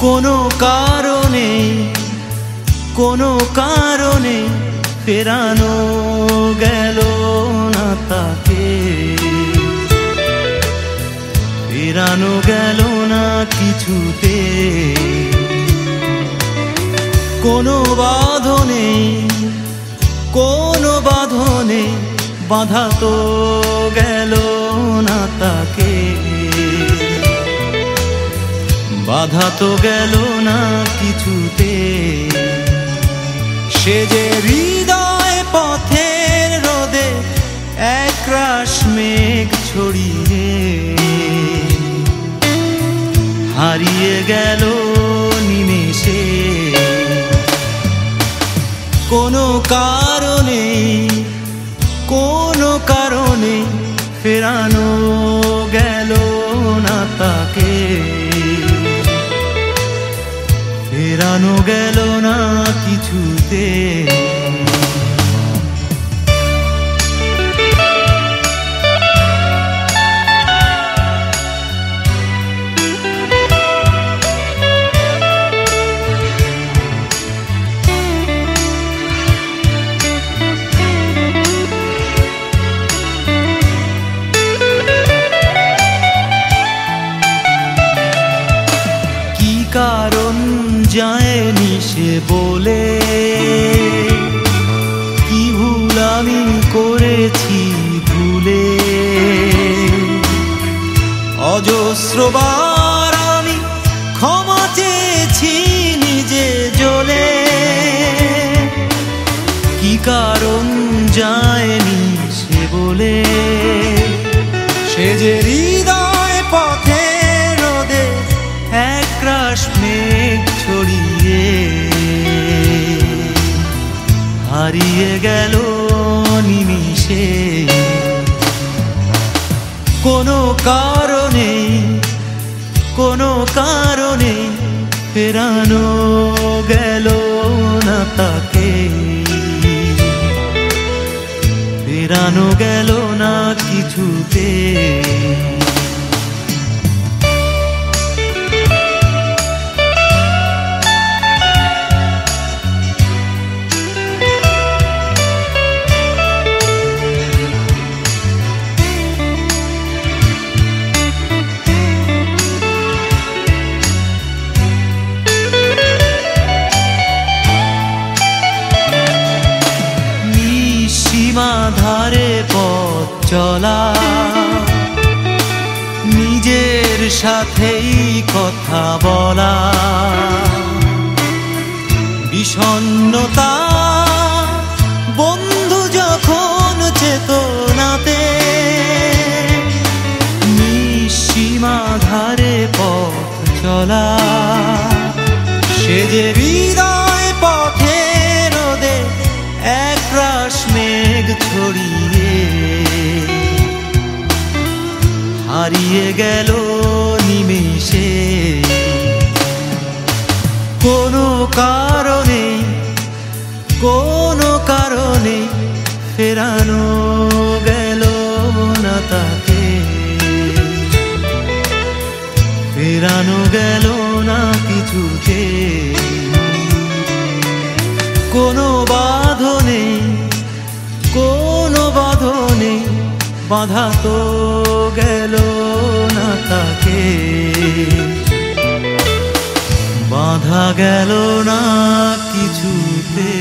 কোনো কারণে ফেরানো গেল না তাকে, ফেরানো গেল না কিছুতে। কোনো বাঁধনে বাঁধা তো গেল না তাকে, বাঁধা তো গেল না কিছুতে। সে যে হৃদয় পথের রোদে একরাশ মেঘ ছড়িয়ে হারিয়ে গেল নিমেষে। কোনো কারণে ফেরানো গেল না তাকে, ফেরানো গেল না কিছুতে। কারণ যায়নি সে বলে, কি ভুল আমি করেছি ভুলে। অজস্রবার আমি ক্ষমা চেয়েছি নিজে জ্বলে। কি কারণ যায়নি সে বলে, সে যে হৃদয় পথে রোদে একরাশ মেঘ ছড়িয়ে হারিয়ে গেল নিমিষে। কোনো কারণে ফেরানো গেল না তাকে, ফেরানো গেল না কিছুতে। ধারে পথ চলা, নিজের সাথেই কথা বলা, বিষণ্ণতা বন্ধু যখন চেতনাতে। নিঃসীমা ধারে পথ চলা, সে যে হৃদয় পথে রোদে একরাশ মেঘ ছড়িয়ে হারিয়ে গেল নিমেষে। কোনো কারণে ফেরানো গেল না তাকে, ফেরানো গেল না কিছুতে। কোনো বাঁধনে বাঁধা তো গেল না তাকে, বাঁধা গেল না কিছুতে।